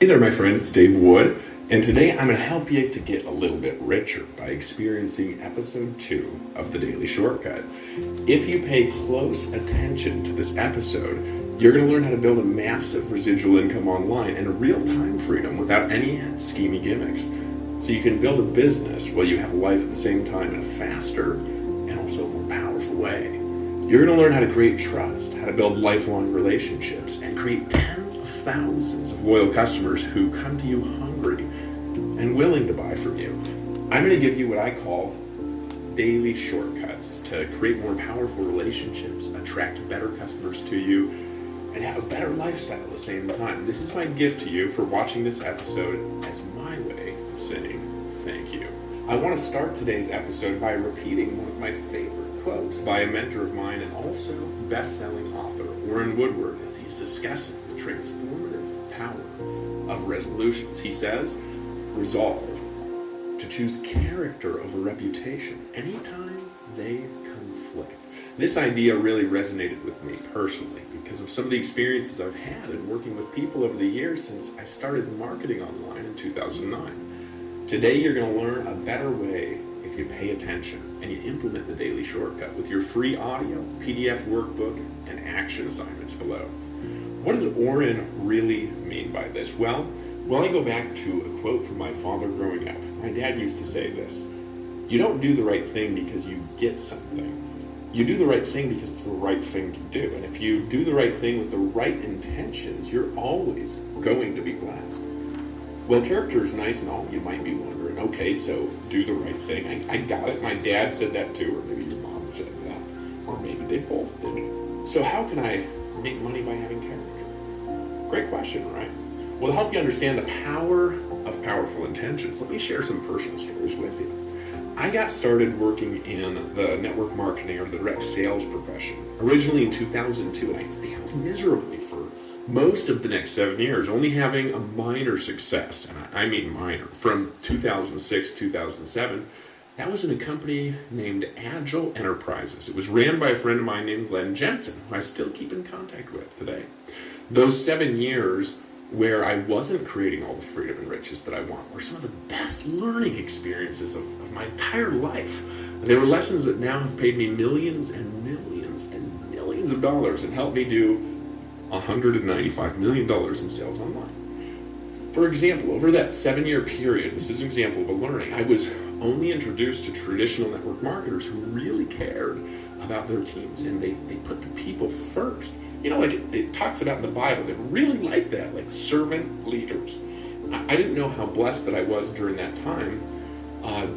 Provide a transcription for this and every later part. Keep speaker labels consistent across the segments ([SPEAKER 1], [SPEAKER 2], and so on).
[SPEAKER 1] Hey there, my friend, it's Dave Wood, and today I'm going to help you to get a little bit richer by experiencing episode 2 of The Daily Shortcut. If you pay close attention to this episode, you're going to learn how to build a massive residual income online and a real-time freedom without any schemy gimmicks. So you can build a business while you have a life at the same time in a faster and also more powerful way. You're going to learn how to create trust, how to build lifelong relationships, and create tens of thousands of loyal customers who come to you hungry and willing to buy from you. I'm going to give you what I call daily shortcuts to create more powerful relationships, attract better customers to you, and have a better lifestyle at the same time. This is my gift to you for watching this episode as my way of saying thank you. I want to start today's episode by repeating one of my favorite quotes by a mentor of mine and also best-selling author Warren Woodward as he's discussing the transformative power of resolutions. He says, resolve to choose character over reputation anytime they conflict. This idea really resonated with me personally because of some of the experiences I've had in working with people over the years since I started marketing online in 2009. Today you're going to learn a better way if you pay attention and you implement the daily shortcut with your free audio, PDF workbook, and action assignments below. What does Warren really mean by this? Well, I go back to a quote from my father growing up. My dad used to say this: you don't do the right thing because you get something. You do the right thing because it's the right thing to do. And if you do the right thing with the right intentions, you're always going to be blessed. Well, character is nice and all. You might be wondering, okay, so do the right thing. I got it. My dad said that too, or maybe your mom said that, or maybe they both did. So how can I make money by having character? Great question, right? Well, to help you understand the power of powerful intentions, let me share some personal stories with you. I got started working in the network marketing or the direct sales profession originally in 2002, and I failed miserably for most of the next 7 years, only having a minor success, and I mean minor, from 2006 2007. That was in a company named Agile Enterprises. It was ran by a friend of mine named Glenn Jensen, who I still keep in contact with today. Those 7 years where I wasn't creating all the freedom and riches that I want were some of the best learning experiences of my entire life. They were lessons that now have paid me millions and millions and millions of dollars and helped me do $195 million in sales online. For example, over that 7-year period, this is an example of a learning, I was only introduced to traditional network marketers who really cared about their teams, and they put the people first. You know, like it talks about in the Bible, they really like that, like servant leaders. I didn't know how blessed that I was during that time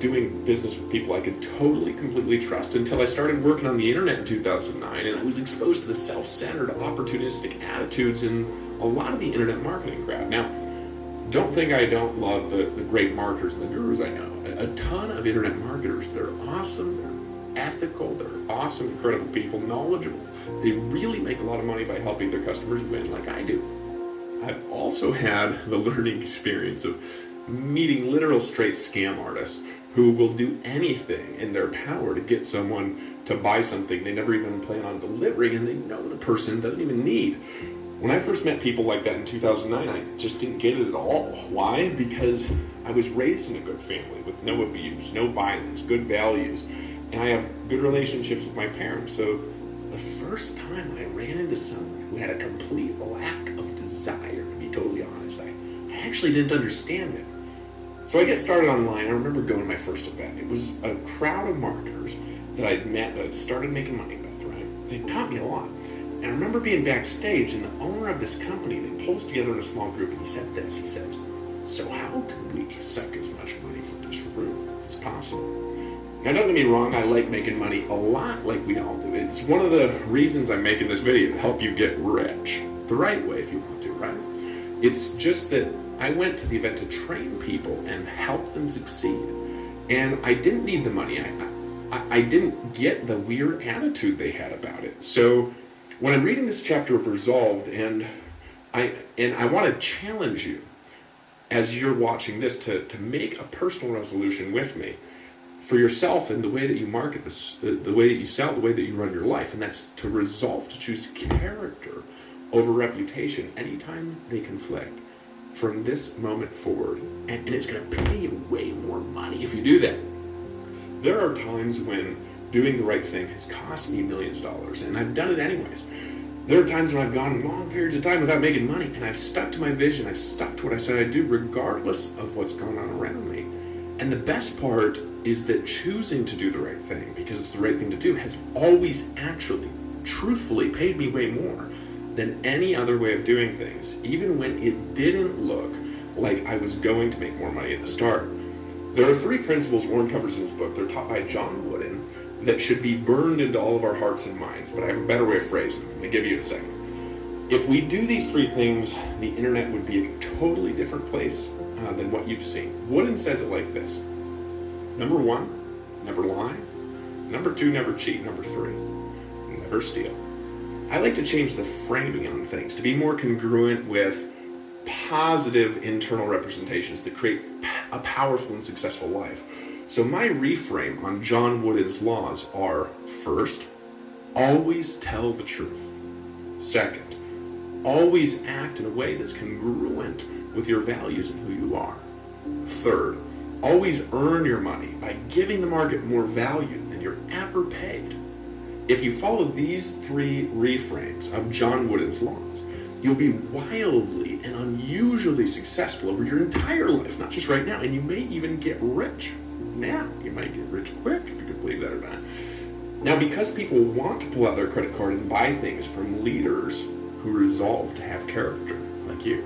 [SPEAKER 1] doing business with people I could totally, completely trust until I started working on the internet in 2009, and I was exposed to the self-centered, opportunistic attitudes in a lot of the internet marketing crowd. Now, don't think I don't love the great marketers and the gurus I know. A ton of internet marketers, they're awesome, they're ethical, they're awesome, incredible people, knowledgeable. They really make a lot of money by helping their customers win like I do. I've also had the learning experience of meeting literal straight scam artists who will do anything in their power to get someone to buy something they never even plan on delivering, and they know the person doesn't even need. When I first met people like that in 2009, I just didn't get it at all. Why? Because I was raised in a good family with no abuse, no violence, good values, and I have good relationships with my parents. So the first time I ran into someone who had a complete lack of desire, to be totally honest, I actually didn't understand it. So I get started online. I remember going to my first event. It was a crowd of marketers that I'd met that I'd started making money with, right? They taught me a lot. And I remember being backstage, and the owner of this company, they pulled us together in a small group, and he said this. He said, so how can we suck as much money from this room as possible? Now, don't get me wrong, I like making money a lot like we all do. It's one of the reasons I'm making this video, to help you get rich. The right way if you want to, right? It's just that I went to the event to train people and help them succeed. And I didn't need the money. I didn't get the weird attitude they had about it. So when I'm reading this chapter of Resolved, and I want to challenge you as you're watching this to make a personal resolution with me for yourself and the way that you market this, the way that you sell, the way that you run your life, and that's to resolve to choose character over reputation anytime they conflict. from this moment forward, and it's going to pay you way more money if you do that. There are times when doing the right thing has cost me millions of dollars, and I've done it anyways. There are times when I've gone long periods of time without making money, and I've stuck to my vision, I've stuck to what I said I'd do, regardless of what's going on around me. And the best part is that choosing to do the right thing, because it's the right thing to do, has always actually, truthfully, paid me way more than any other way of doing things, even when it didn't look like I was going to make more money at the start. There are 3 principles Warren covers in his book. They're taught by John Wooden that should be burned into all of our hearts and minds, but I have a better way of phrasing them. I'm going to give you in a second. If we do these 3 things, the internet would be a totally different place than what you've seen. Wooden says it like this. Number 1, never lie. Number 2, never cheat. Number 3, never steal. I like to change the framing on things to be more congruent with positive internal representations that create a powerful and successful life. So my reframe on John Wooden's laws are: first, always tell the truth. Second, always act in a way that's congruent with your values and who you are. Third, always earn your money by giving the market more value than you're ever paid. If you follow these 3 reframes of John Wooden's laws, you'll be wildly and unusually successful over your entire life, not just right now, and you may even get rich now. You might get rich quick, if you can believe that or not. Now, because people want to pull out their credit card and buy things from leaders who resolve to have character, like you,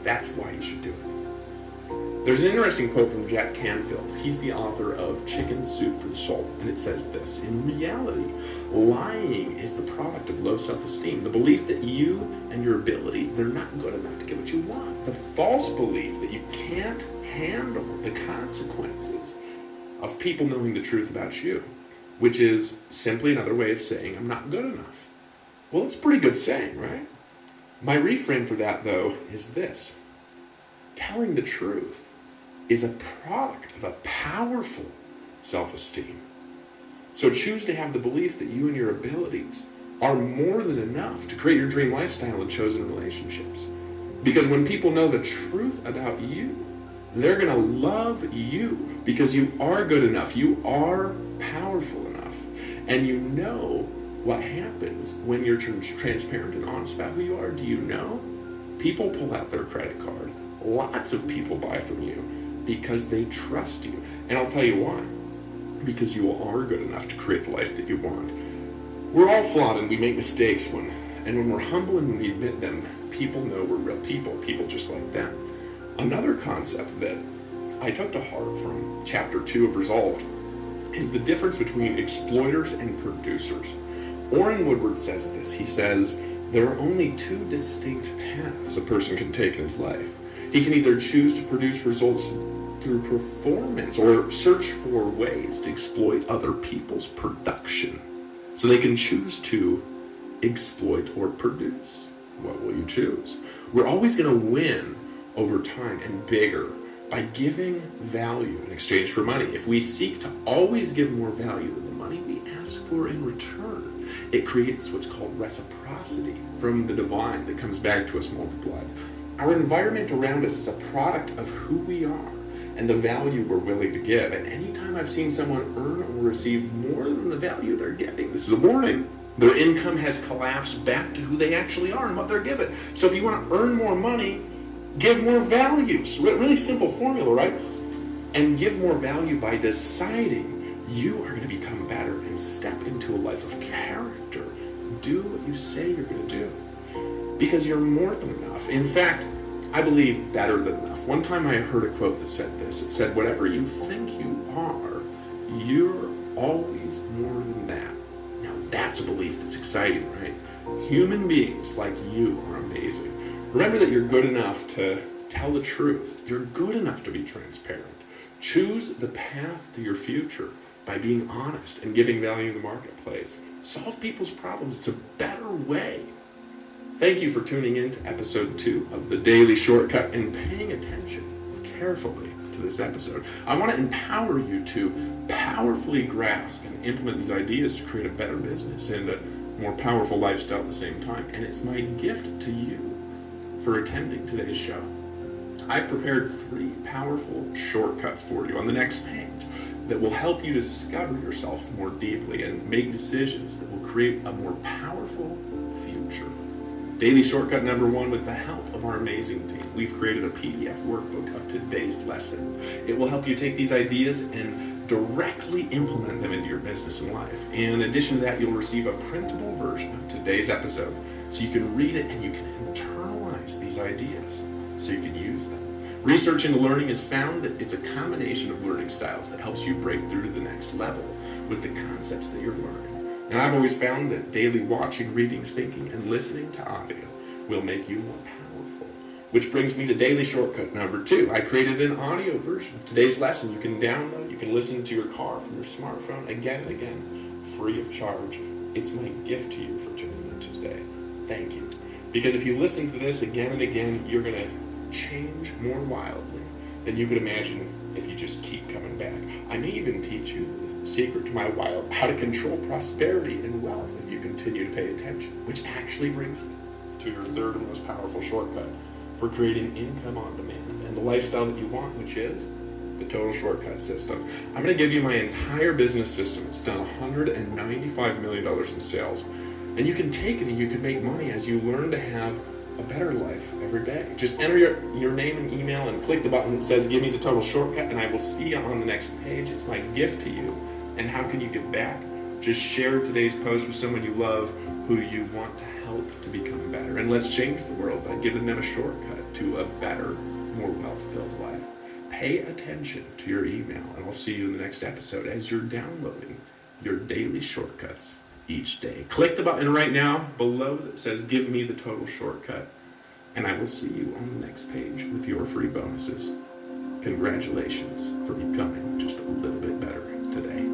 [SPEAKER 1] that's why you should do it. There's an interesting quote from Jack Canfield. He's the author of Chicken Soup for the Soul, and it says this: in reality, lying is the product of low self-esteem, the belief that you and your abilities, they're not good enough to get what you want, the false belief that you can't handle the consequences of people knowing the truth about you, which is simply another way of saying I'm not good enough. Well, it's a pretty good saying, right? My reframe for that, though, is this: telling the truth is a product of a powerful self-esteem. So choose to have the belief that you and your abilities are more than enough to create your dream lifestyle and chosen relationships. Because when people know the truth about you, they're going to love you because you are good enough, you are powerful enough, and you know what happens when you're transparent and honest about who you are. Do you know? People pull out their credit card. Lots of people buy from you because they trust you. And I'll tell you why. Because you are good enough to create the life that you want. We're all flawed and we make mistakes and when we're humble and when we admit them, people know we're real people just like them. Another concept that I took to heart from chapter 2 of Resolved is the difference between exploiters and producers. Orrin Woodward says this. He says, there are only 2 distinct paths a person can take in his life. He can either choose to produce results through performance or search for ways to exploit other people's production. So they can choose to exploit or produce. What will you choose? We're always going to win over time and bigger by giving value in exchange for money. If we seek to always give more value than the money we ask for in return, it creates what's called reciprocity from the divine that comes back to us multiplied. Our environment around us is a product of who we are and the value we're willing to give. And anytime I've seen someone earn or receive more than the value they're giving, this is a warning. Their income has collapsed back to who they actually are and what they're given. So if you want to earn more money, give more value. Really simple formula, right? And give more value by deciding you are going to become better and step into a life of character. Do what you say you're going to do. Because you're more than enough. In fact, I believe better than enough. One time I heard a quote that said this. It said, whatever you think you are, you're always more than that. Now that's a belief that's exciting, right? Human beings like you are amazing. Remember that you're good enough to tell the truth. You're good enough to be transparent. Choose the path to your future by being honest and giving value in the marketplace. Solve people's problems. It's a better way. Thank you for tuning in to episode 2 of The Daily Shortcut and paying attention carefully to this episode. I want to empower you to powerfully grasp and implement these ideas to create a better business and a more powerful lifestyle at the same time. And it's my gift to you for attending today's show. I've prepared 3 powerful shortcuts for you on the next page that will help you discover yourself more deeply and make decisions that will create a more powerful future. Daily shortcut number 1, with the help of our amazing team, we've created a PDF workbook of today's lesson. It will help you take these ideas and directly implement them into your business and life. In addition to that, you'll receive a printable version of today's episode so you can read it and you can internalize these ideas so you can use them. Research into learning has found that it's a combination of learning styles that helps you break through to the next level with the concepts that you're learning. And I've always found that daily watching, reading, thinking, and listening to audio will make you more powerful. Which brings me to daily shortcut number 2. I created an audio version of today's lesson. You can download, you can listen to your car from your smartphone again and again, free of charge. It's my gift to you for tuning in today. Thank you. Because if you listen to this again and again, you're going to change more wildly than you could imagine if you just keep coming back. I may even teach you the secret to my wild, how to control prosperity and wealth if you continue to pay attention, which actually brings me to your third and most powerful shortcut for creating income on demand and the lifestyle that you want, which is the Total Shortcut System. I'm going to give you my entire business system. It's done $195 million in sales. And you can take it and you can make money as you learn to have a better life every day. Just enter your name and email and click the button that says give me the total shortcut, and I will see you on the next page. It's my gift to you. And how can you give back? Just share today's post with someone you love who you want to help to become better. And let's change the world by giving them a shortcut to a better, more wealth-filled life. Pay attention to your email, and I'll see you in the next episode as you're downloading your daily shortcuts each day. Click the button right now below that says give me the total shortcut, and I will see you on the next page with your free bonuses. Congratulations for becoming just a little bit better today.